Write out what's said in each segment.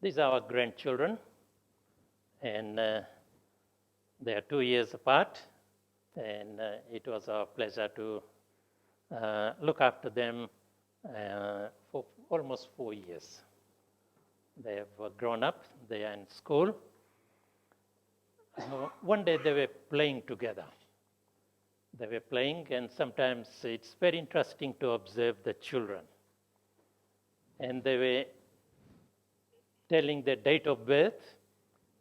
These are our grandchildren, and they are 2 years apart, and it was our pleasure to look after them for almost 4 years. They have grown up, they are in school. One day they were playing together. They were playing, and sometimes it's very interesting to observe the children. And they were telling their date of birth,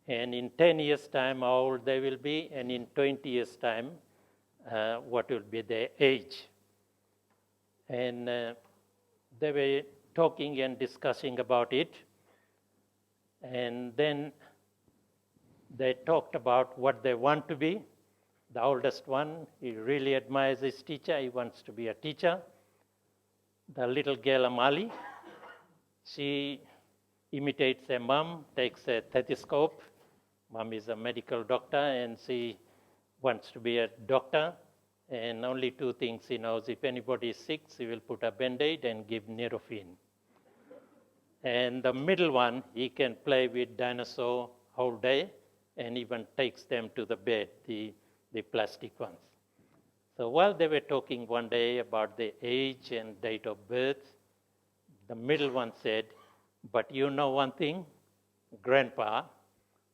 and in 10 years' time, how old they will be, and in 20 years' time, what will be their age. And they were talking and discussing about it. And then they talked about what they want to be. The oldest one, he really admires his teacher. He wants to be a teacher. The little girl, Amali, she imitates her mom, takes a stethoscope. Mom is a medical doctor, and she wants to be a doctor. And only two things he knows. If anybody is sick, he will put a Band-Aid and give Nurofen. And the middle one, he can play with dinosaur whole day and even takes them to the bed, the plastic ones. So while they were talking one day about the age and date of birth, the middle one said, but you know one thing, Grandpa,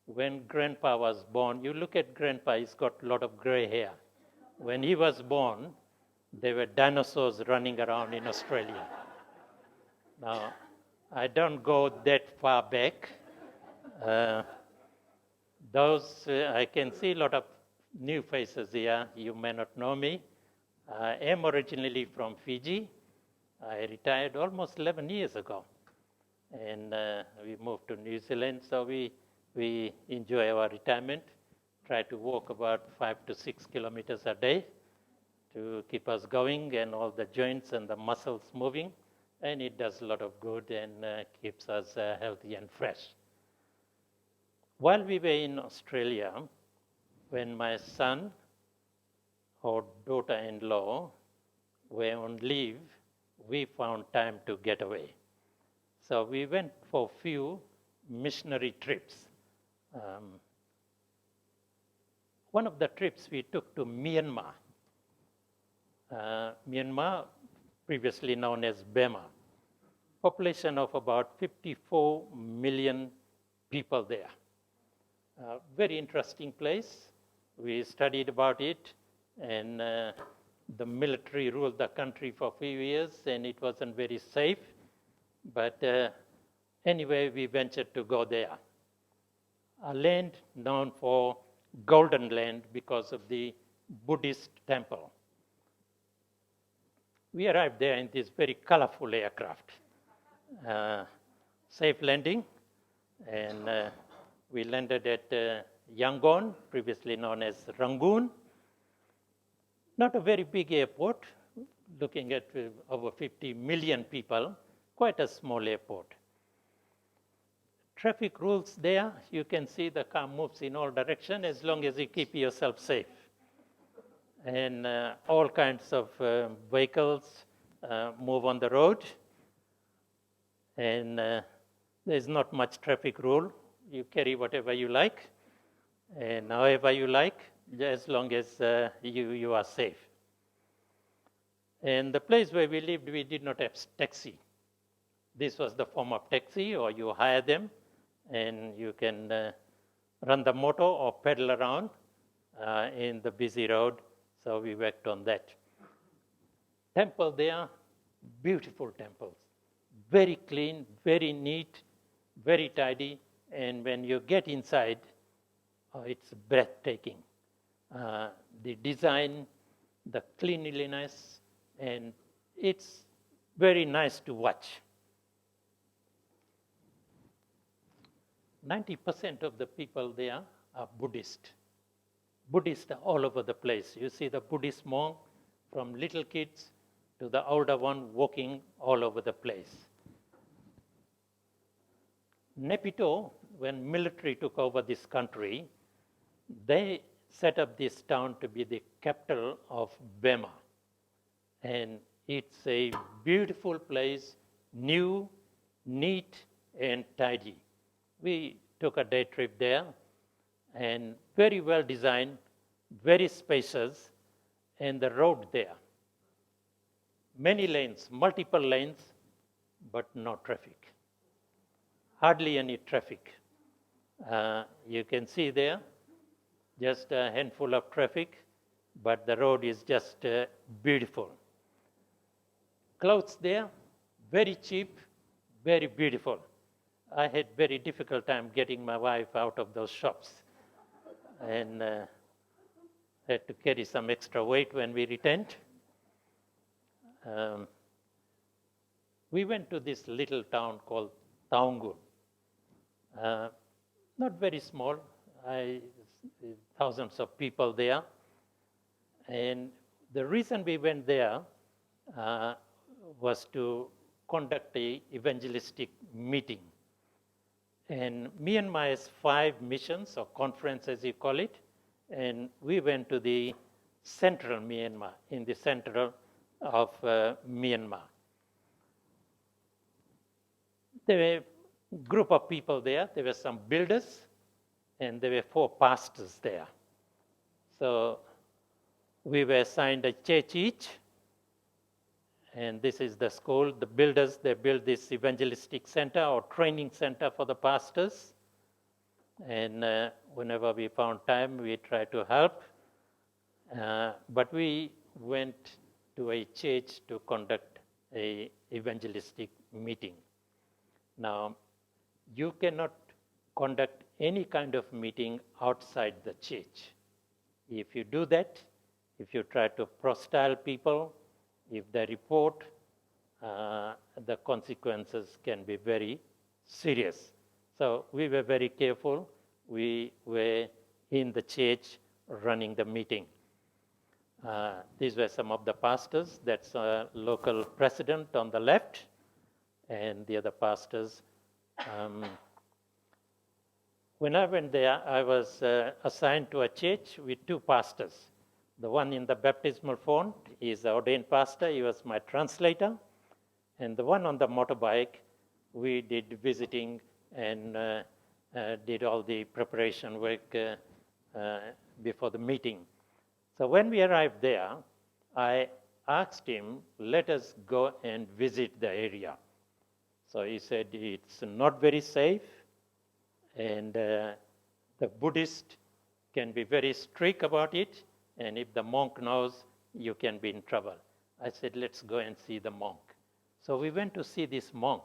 when Grandpa was born, you look at Grandpa, he's got a lot of gray hair. When he was born, there were dinosaurs running around in Australia. Now, I don't go that far back. I can see a lot of new faces here. You may not know me. I am originally from Fiji. I retired almost 11 years ago. And we moved to New Zealand, so we enjoy our retirement. Try to walk about 5 to 6 kilometers a day to keep us going and all the joints and the muscles moving. And it does a lot of good and keeps us healthy and fresh. While we were in Australia, when my son or daughter-in-law were on leave, we found time to get away. So we went for a few missionary trips. One of the trips we took to Myanmar. Myanmar, previously known as Burma. Population of about 54 million people there. Very interesting place. We studied about it, and the military ruled the country for a few years, and it wasn't very safe. But anyway, we ventured to go there. A land known for golden land because of the Buddhist temple. We arrived there in this very colorful aircraft. Safe landing, and we landed at Yangon, previously known as Rangoon. Not a very big airport, looking at over 50 million people, quite a small airport. Traffic rules there, you can see the car moves in all directions as long as you keep yourself safe. And all kinds of vehicles move on the road. And there's not much traffic rule. You carry whatever you like, and however you like, as long as you are safe. And the place where we lived, we did not have taxi. This was the form of taxi, or you hire them, and you can run the motor or pedal around in the busy road. So we worked on that. Temple there, beautiful temples. Very clean, very neat, very tidy. And when you get inside, it's breathtaking. The design, the cleanliness, and it's very nice to watch. 90% of the people there are Buddhist. Buddhists are all over the place. You see the Buddhist monk, from little kids to the older one, walking all over the place. Naypyidaw, when military took over this country, they set up this town to be the capital of Burma. And it's a beautiful place, new, neat, and tidy. We took a day trip there, and very well designed, very spacious, and the road there. Many lanes, multiple lanes, but no traffic. Hardly any traffic. You can see there, just a handful of traffic, but the road is just beautiful. Clothes there, very cheap, very beautiful. I had very difficult time getting my wife out of those shops, and had to carry some extra weight when we returned. We went to this little town called Taungun. Not very small, thousands of people there. And the reason we went there was to conduct a evangelistic meeting. And Myanmar has 5 missions, or conference as you call it, and we went to the central Myanmar, in the center of Myanmar. There were a group of people there. There were some builders, and there were 4 pastors there. So we were assigned a church each, and this is the school. The builders, they built this evangelistic center or training center for the pastors. And whenever we found time, we tried to help. But we went to a church to conduct a evangelistic meeting. Now, you cannot conduct any kind of meeting outside the church. If you do that, if you try to prostyle people, if they report, the consequences can be very serious. So we were very careful. We were in the church running the meeting. These were some of the pastors. That's a local president on the left, and the other pastors. When I went there, I was assigned to a church with 2 pastors. The one in the baptismal font is the ordained pastor. He was my translator. And the one on the motorbike, we did visiting and did all the preparation work before the meeting. So when we arrived there, I asked him, let us go and visit the area. So he said, it's not very safe, and the Buddhist can be very strict about it, and if the monk knows, you can be in trouble. I said, let's go and see the monk. So we went to see this monk,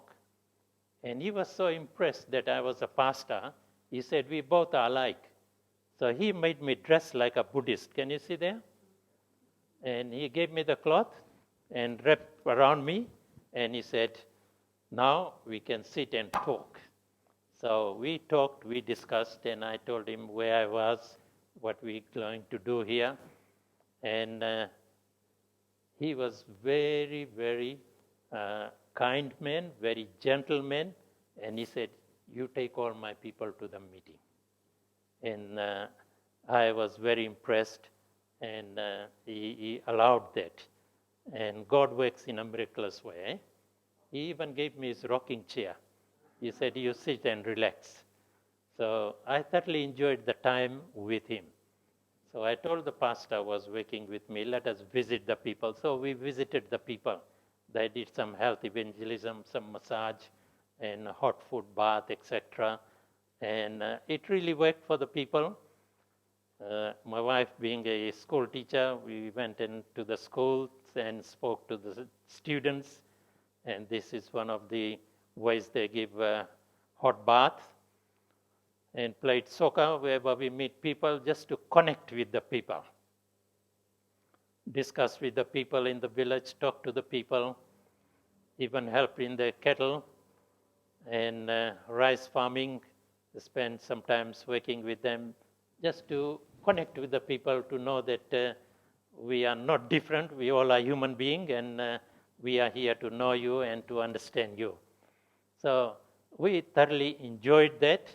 and he was so impressed that I was a pastor. He said, we both are alike. So he made me dress like a Buddhist. Can you see there? And he gave me the cloth and wrapped around me, and he said, now we can sit and talk. So we talked, we discussed, and I told him where I was, what we're going to do here. And he was very, very kind man, very gentle man. And he said, you take all my people to the meeting. And I was very impressed, and he allowed that. And God works in a miraculous way. He even gave me his rocking chair. He said, you sit and relax. So I thoroughly enjoyed the time with him. So I told the pastor who was working with me, let us visit the people. So we visited the people. They did some health evangelism, some massage, and hot food bath, etc. And it really worked for the people. My wife being a school teacher, we went into the schools and spoke to the students. And this is one of the ways they give hot bath, and played soccer wherever we meet people, just to connect with the people. Discuss with the people in the village, talk to the people, even help in the cattle and rice farming, spend sometimes working with them, just to connect with the people, to know that we are not different, we all are human beings, and we are here to know you and to understand you. So we thoroughly enjoyed that,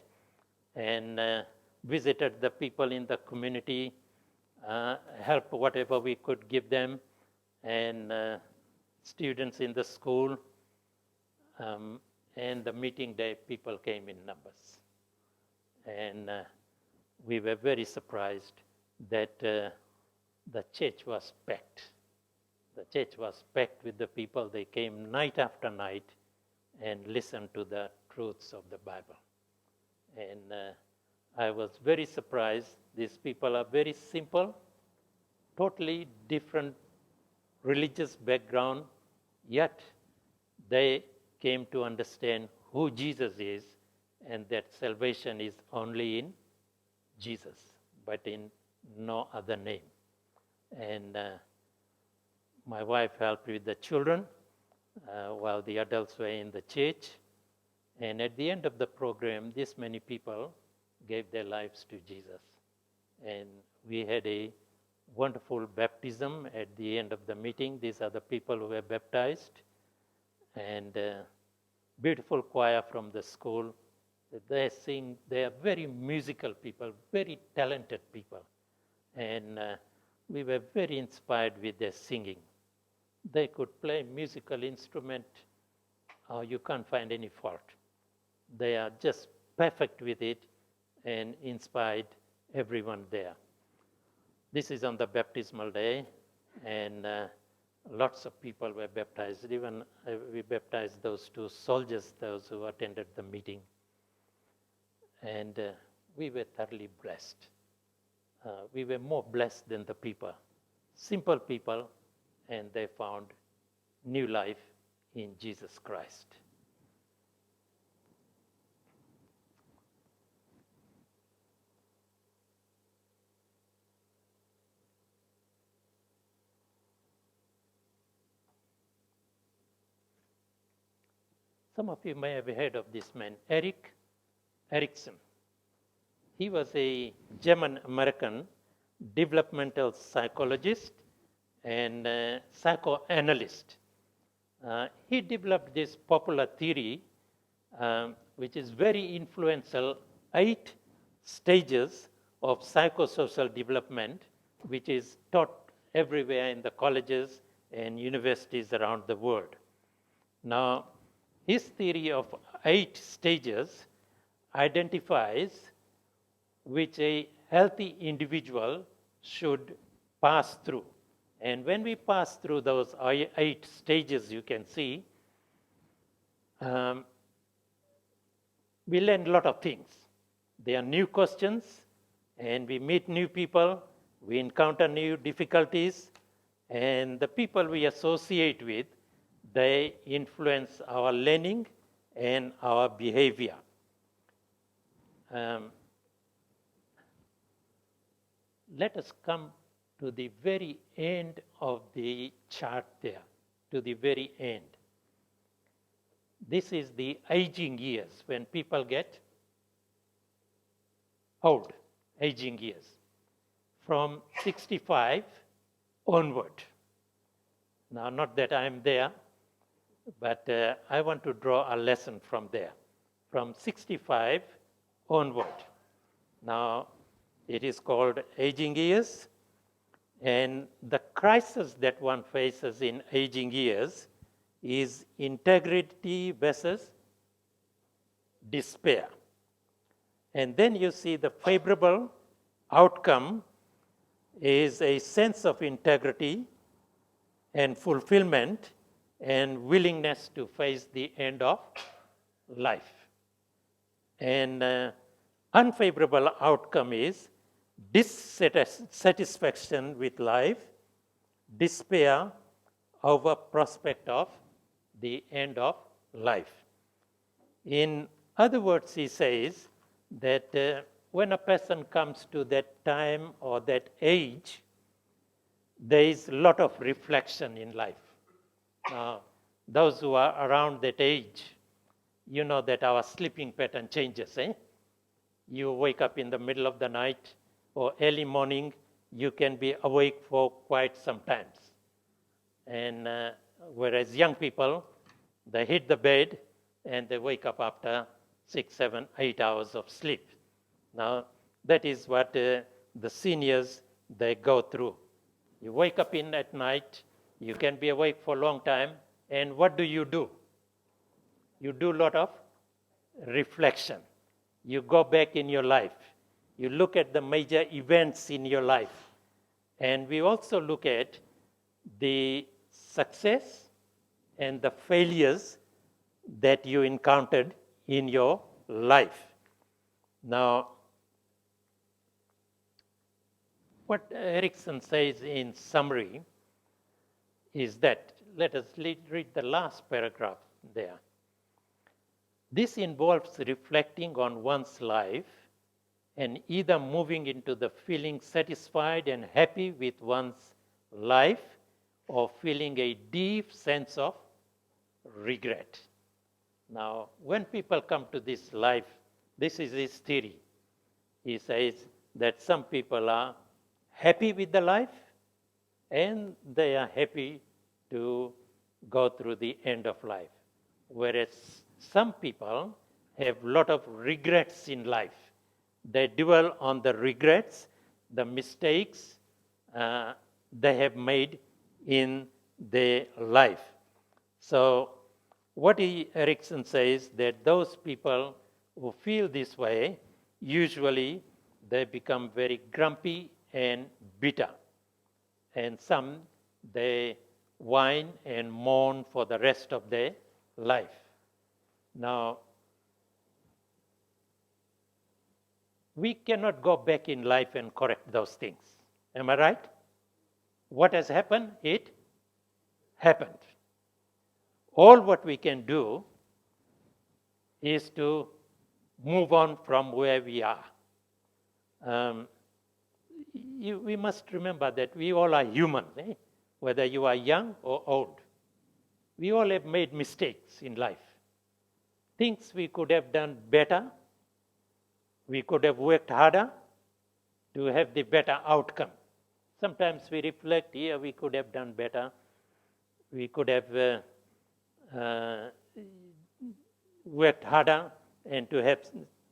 and visited the people in the community, help whatever we could give them, and students in the school. And the meeting day, people came in numbers. And we were very surprised that the church was packed. The church was packed with the people. They came night after night and listened to the truths of the Bible. And I was very surprised. These people are very simple, totally different religious background, yet they came to understand who Jesus is and that salvation is only in Jesus, but in no other name. And my wife helped with the children while the adults were in the church. And at the end of the program, this many people gave their lives to Jesus. And we had a wonderful baptism at the end of the meeting. These are the people who were baptized. And beautiful choir from the school. They sing. They are very musical people, very talented people. And we were very inspired with their singing. They could play musical instrument. You can't find any fault. They are just perfect with it and inspired everyone there. This is on the baptismal day, and lots of people were baptized. Even we baptized those 2 soldiers, those who attended the meeting. And we were thoroughly blessed. We were more blessed than the people. Simple people, and they found new life in Jesus Christ. Some of you may have heard of this man, Erik Erikson. He was a German-American developmental psychologist and psychoanalyst. He developed this popular theory, which is very influential, 8 stages of psychosocial development, which is taught everywhere in the colleges and universities around the world. Now, his theory of 8 stages identifies which a healthy individual should pass through. And when we pass through those 8 stages, you can see, we learn a lot of things. There are new questions, and we meet new people, we encounter new difficulties, and the people we associate with, they influence our learning and our behavior. Let us come to the very end of the chart there, to the very end. This is the aging years, when people get old, aging years, from 65 onward. Now, not that I'm there, but I want to draw a lesson from there, from 65 onward. Now, it is called aging years, and the crisis that one faces in aging years is integrity versus despair. And then you see the favorable outcome is a sense of integrity and fulfillment and willingness to face the end of life. And unfavorable outcome is dissatisfaction with life, despair over prospect of the end of life. In other words, he says that when a person comes to that time or that age, there is a lot of reflection in life. Now, those who are around that age, you know that our sleeping pattern changes. You wake up in the middle of the night or early morning, you can be awake for quite some time. And whereas young people, they hit the bed and they wake up after 6, 7, 8 hours of sleep. Now, that is what the seniors, they go through. You wake up in at night, you can be awake for a long time, and what do? You do a lot of reflection. You go back in your life. You look at the major events in your life. And we also look at the success and the failures that you encountered in your life. Now, what Erickson says in summary is that, let us read the last paragraph there. This involves reflecting on one's life and either moving into the feeling satisfied and happy with one's life or feeling a deep sense of regret. Now, when people come to this life, this is his theory. He says that some people are happy with the life and they are happy to go through the end of life. Whereas some people have a lot of regrets in life. They dwell on the regrets, the mistakes they have made in their life. So what Erickson says that those people who feel this way, usually they become very grumpy and bitter. And some, they whine and mourn for the rest of their life. Now, we cannot go back in life and correct those things. Am I right? What has happened? It happened. All what we can do is to move on from where we are. We must remember that we all are human, whether you are young or old. We all have made mistakes in life. Things we could have done better. We could have worked harder to have the better outcome. Sometimes we reflect, here we could have done better. We could have worked harder and to have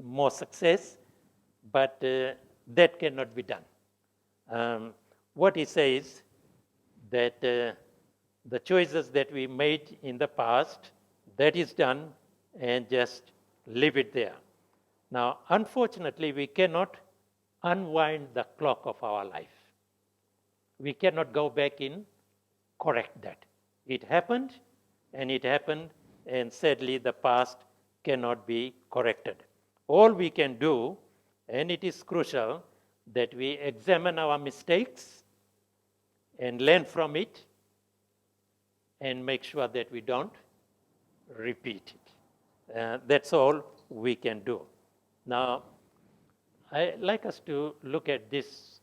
more success, but that cannot be done. What he says that the choices that we made in the past, that is done, and just leave it there. Now, unfortunately, we cannot unwind the clock of our life. We cannot go back and correct that. It happened, and sadly, the past cannot be corrected. All we can do, and it is crucial, that we examine our mistakes and learn from it and make sure that we don't repeat it. That's all we can do. Now, I'd like us to look at this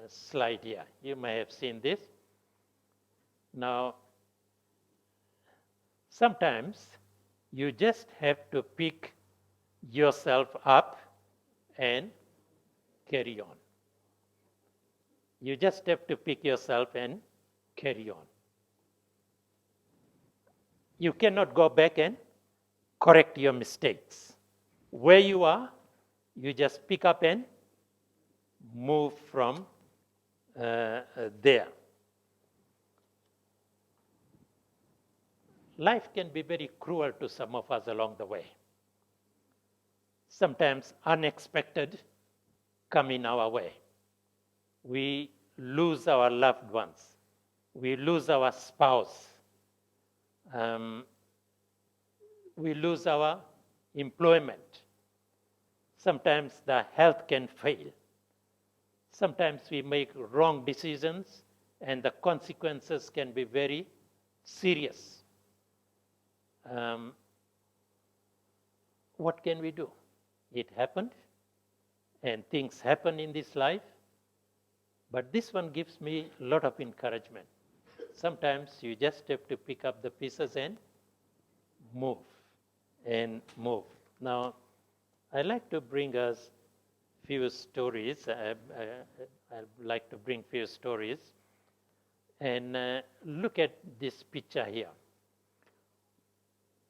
slide here. You may have seen this. Now, sometimes you just have to pick yourself up and carry on. You just have to pick yourself and carry on. You cannot go back and correct your mistakes. Where you are, you just pick up and move from there. Life can be very cruel to some of us along the way. Sometimes unexpected come in our way. We lose our loved ones. We lose our spouse. We lose our employment. Sometimes the health can fail. Sometimes we make wrong decisions and the consequences can be very serious. What can we do? It happened, and things happen in this life, but this one gives me a lot of encouragement. Sometimes you just have to pick up the pieces and move. Now, I'd like to bring us few stories. I'd like to bring few stories and look at this picture here.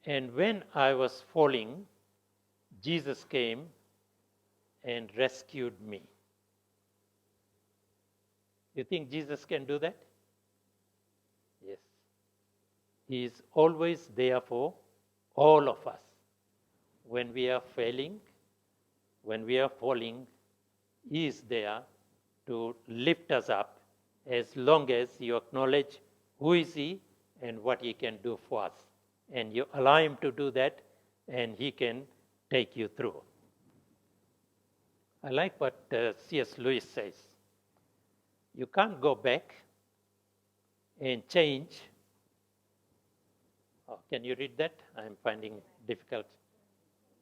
And when I was falling, Jesus came and rescued me. You think Jesus can do that? Yes. He is always there for all of us. When we are failing, when we are falling, He is there to lift us up as long as you acknowledge who is He and what He can do for us. And you allow Him to do that, and He can take you through. I like what C.S. Lewis says. You can't go back and change. Oh, can you read that? I'm finding it difficult.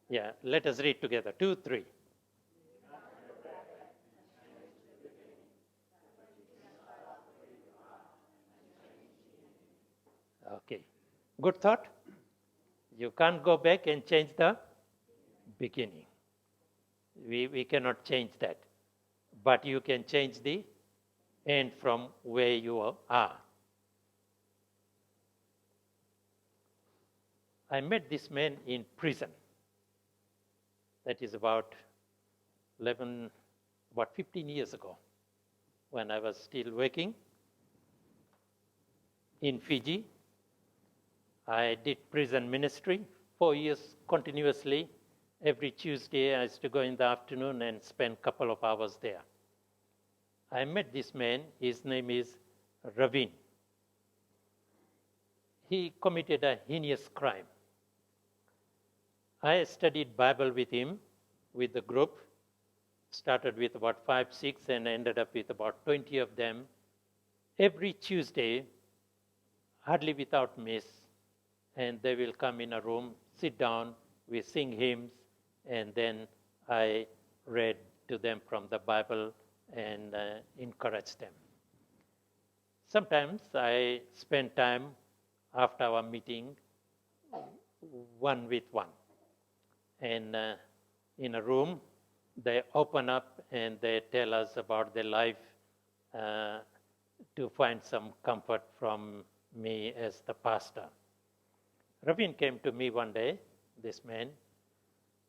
Yeah, let us read together. 2, 3. Okay. Good thought? You can't go back and change the beginning. We cannot change that. But you can change the end from where you are. I met this man in prison. That is about 15 years ago, when I was still working in Fiji. I did prison ministry 4 years continuously. Every Tuesday I used to go in the afternoon and spend a couple of hours there. I met this man. His name is Ravin. He committed a heinous crime. I studied Bible with him, with the group. Started with about 5, 6 and ended up with about 20 of them. Every Tuesday, hardly without miss, and they will come in a room, sit down, we sing hymns, and then I read to them from the Bible and encourage them. Sometimes I spend time after our meeting, one with one. And in a room, they open up and they tell us about their life to find some comfort from me as the pastor. Ravin came to me one day, this man,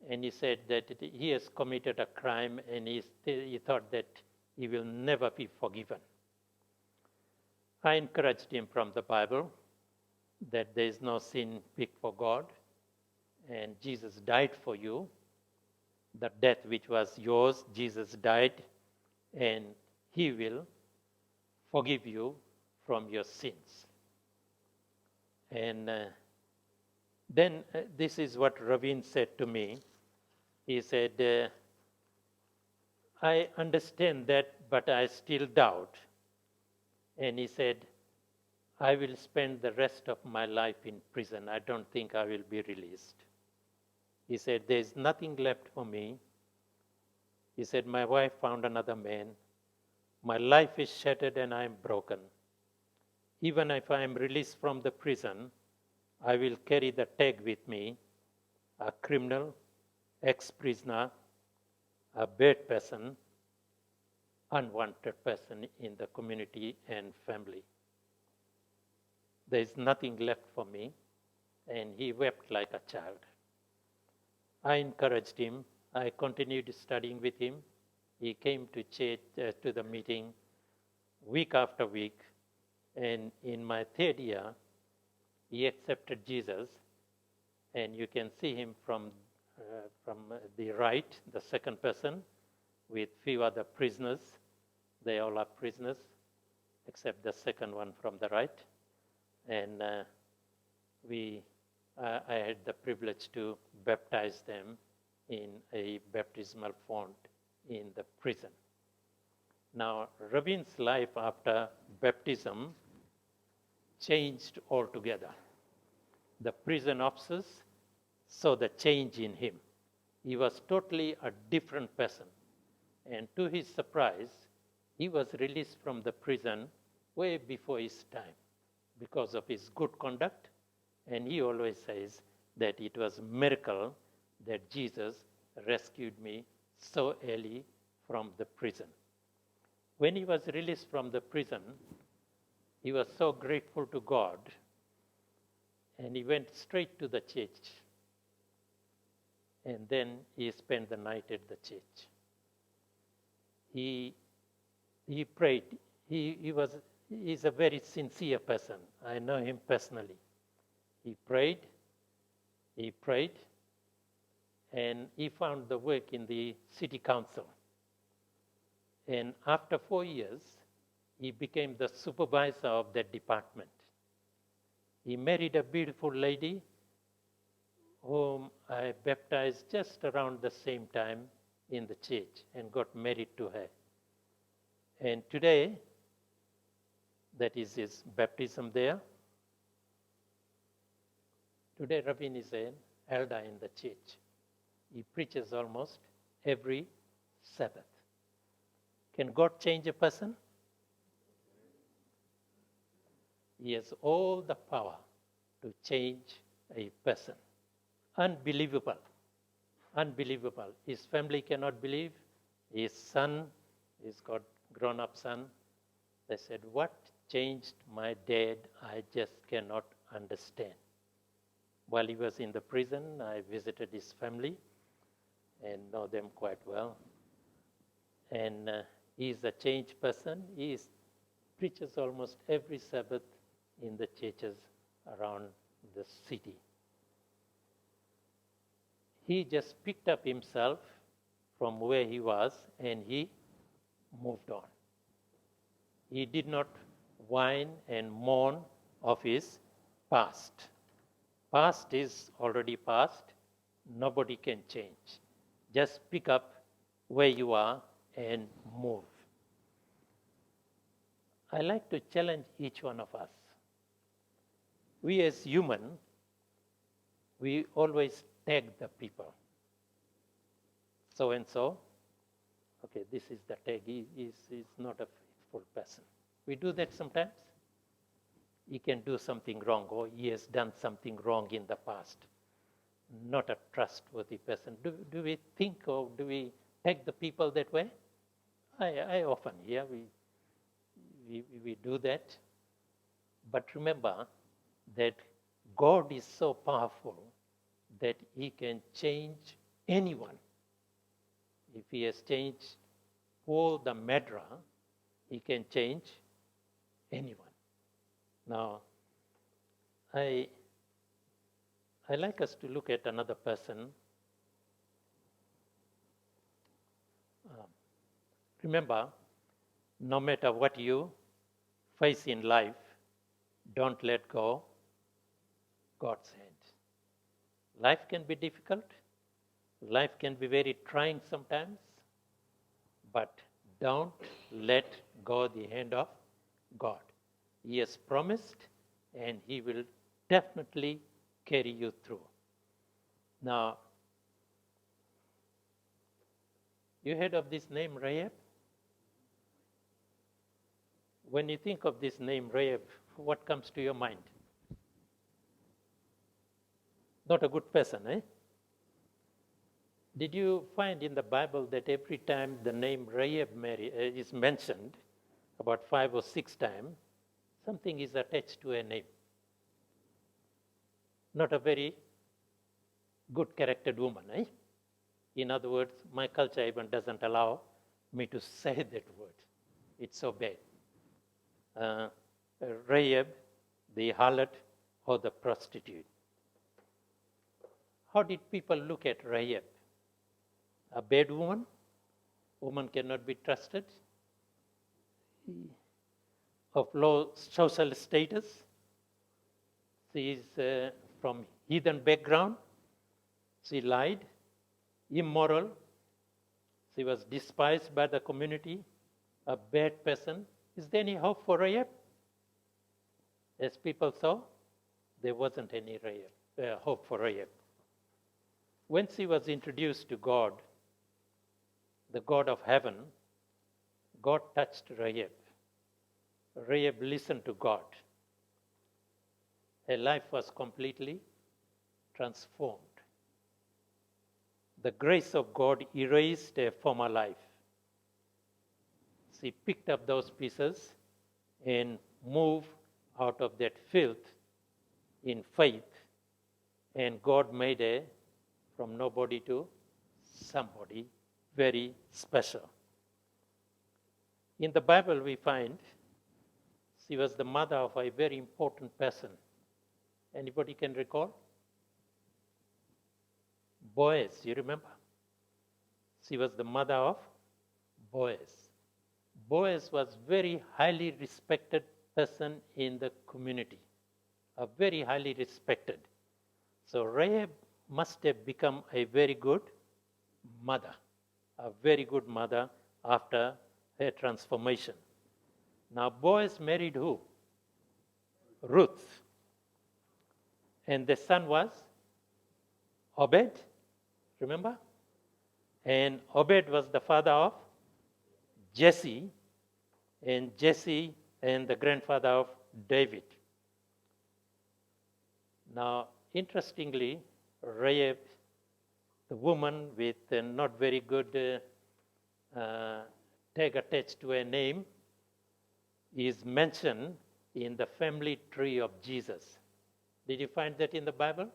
and he said that he has committed a crime and he thought that he will never be forgiven. I encouraged him from the Bible that there is no sin big for God, and Jesus died for you. The death which was yours, Jesus died, and He will forgive you from your sins. And then this is what Ravin said to me. He said, I understand that, but I still doubt. And he said, I will spend the rest of my life in prison. I don't think I will be released. He said, there is nothing left for me. He said, my wife found another man. My life is shattered and I am broken. Even if I am released from the prison, I will carry the tag with me, a criminal, ex-prisoner, a bad person, unwanted person in the community and family. There is nothing left for me, and he wept like a child. I encouraged him. I continued studying with him. He came to church, to the meeting week after week, and in my third year, he accepted Jesus, and you can see him from the right, the second person, with few other prisoners. They all are prisoners, except the second one from the right. And I had the privilege to baptize them in a baptismal font in the prison. Now, Ravin's life after baptism changed altogether. The prison officers saw the change in him. He was totally a different person. And to his surprise, he was released from the prison way before his time because of his good conduct. And he always says that it was a miracle that Jesus rescued me so early from the prison. When he was released from the prison, he was so grateful to God, and he went straight to the church. And then he spent the night at the church. He prayed. He's a very sincere person. I know him personally. He prayed, and he found the work in the city council. And after 4 years, he became the supervisor of that department. He married a beautiful lady whom I baptized just around the same time in the church and got married to her. And today, that is his baptism there. Today, Ravin is an elder in the church. He preaches almost every Sabbath. Can God change a person? He has all the power to change a person. Unbelievable. Unbelievable. His family cannot believe. His son, he's got grown-up son. They said, what changed my dad? I just cannot understand. While he was in the prison, I visited his family and know them quite well. And he is a changed person. He preaches almost every Sabbath in the churches around the city. He just picked up himself from where he was and he moved on. He did not whine and mourn of his past. Past is already past. Nobody can change. Just pick up where you are and move. I like to challenge each one of us. We as human, we always tag the people. So and so, okay, this is the tag. He is not a faithful person. We do that sometimes. He can do something wrong, or he has done something wrong in the past. Not a trustworthy person. Do we think, or do we tag the people that way? I often hear we do that. But remember that God is so powerful that he can change anyone. If he has changed Paul the Medra, he can change anyone. Now, I like us to look at another person. Remember, no matter what you face in life, don't let go God's hand. Life can be difficult. Life can be very trying sometimes. But don't let go the hand of God. He has promised and he will definitely carry you through. Now, you heard of this name Rahab? When you think of this name Rahab, what comes to your mind? Not a good person, eh? Did you find in the Bible that every time the name Rahab is mentioned, about 5 or 6 times, something is attached to a name? Not a very good charactered woman, eh? In other words, my culture even doesn't allow me to say that word. It's so bad. Rahab, the harlot, or the prostitute. How did people look at Rahab? A bad woman? Woman cannot be trusted. Of low social status. She is from heathen background. She lied. Immoral. She was despised by the community. A bad person. Is there any hope for Rahab? As people saw, there wasn't any hope for Rahab. When she was introduced to God, the God of heaven, God touched Rahab. Rahab listened to God. Her life was completely transformed. The grace of God erased her former life. She picked up those pieces and moved out of that filth in faith, and God made her from nobody to somebody very special. In the Bible, we find she was the mother of a very important person. Anybody can recall? Boaz, you remember? She was the mother of Boaz. Boaz was very highly respected person in the community, a very highly respected. So Rahab must have become a very good mother, a very good mother after her transformation. Now Boaz married who? Ruth. And the son was Obed, remember? And Obed was the father of Jesse, and Jesse and the grandfather of David. Now, interestingly, Rahab, the woman with a not very good tag attached to her name, is mentioned in the family tree of Jesus. Did you find that in the Bible?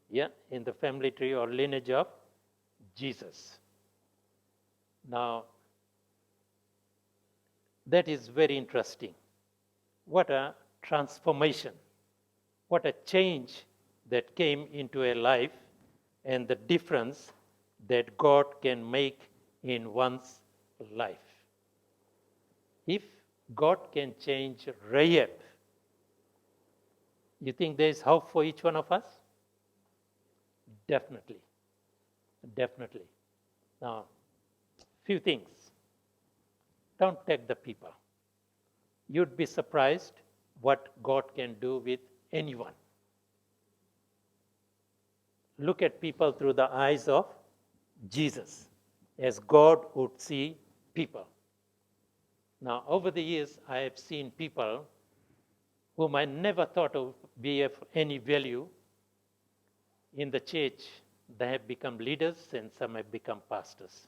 Yeah, in the family tree or lineage of Jesus. Now, that is very interesting. What a transformation. What a change that came into a life and the difference that God can make in one's life. If God can change Rahab, you think there is hope for each one of us? Definitely. Definitely. Now, few things. Don't take the people. You'd be surprised what God can do with anyone. Look at people through the eyes of Jesus, as God would see people. Now, over the years, I have seen people whom I never thought of be of any value in the church. They have become leaders and some have become pastors.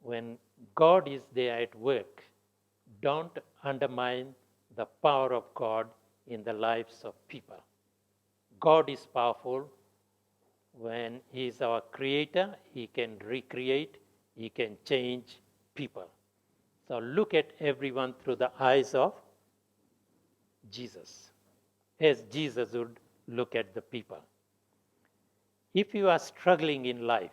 When God is there at work, don't undermine the power of God in the lives of people. God is powerful. When He is our creator, He can recreate, He can change people. So look at everyone through the eyes of Jesus, as Jesus would look at the people. If you are struggling in life,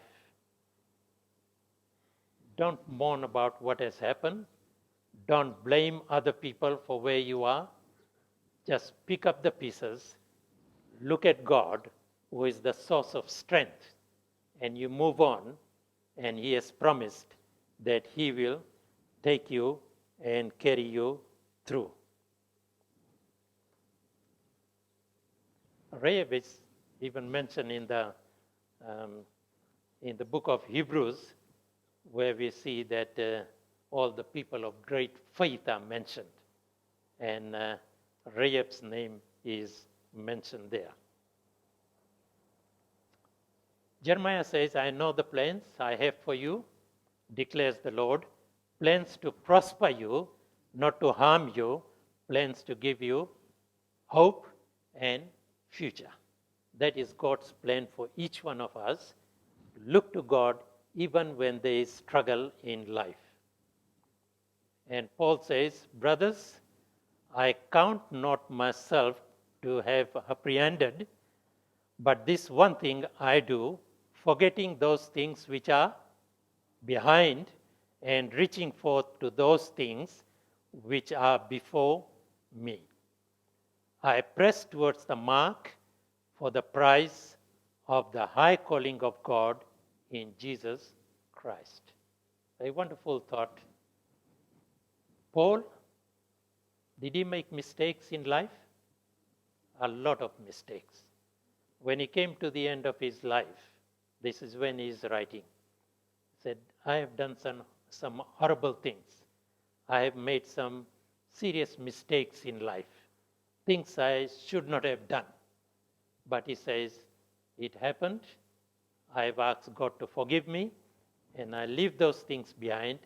don't mourn about what has happened. Don't blame other people for where you are. Just pick up the pieces, look at God, who is the source of strength, and you move on, and He has promised that He will take you and carry you through. Rahab is even mentioned in the book of Hebrews, where we see that all the people of great faith are mentioned, and Rahab's name is mentioned there. Jeremiah says, I know the plans I have for you, declares the Lord, plans to prosper you, not to harm you, plans to give you hope and future. That is God's plan for each one of us. Look to God even when there is struggle in life. And Paul says, brothers, I count not myself to have apprehended, but this one thing I do, forgetting those things which are behind and reaching forth to those things which are before me. I press towards the mark for the prize of the high calling of God in Jesus Christ. A wonderful thought. Paul, did he make mistakes in life? A lot of mistakes. When he came to the end of his life, this is when he is writing. He said, I have done some horrible things. I have made some serious mistakes in life. Things I should not have done. But he says, it happened. I have asked God to forgive me, and I leave those things behind,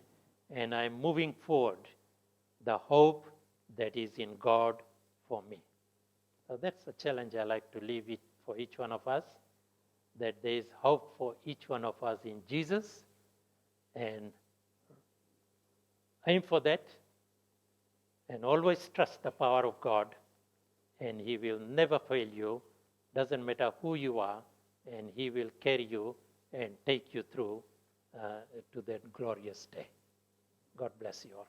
and I'm moving forward. The hope that is in God for me. So that's the challenge I like to leave it for each one of us, that there is hope for each one of us in Jesus, and aim for that, and always trust the power of God, and He will never fail you. Doesn't matter who you are, and He will carry you and take you through to that glorious day. God bless you all.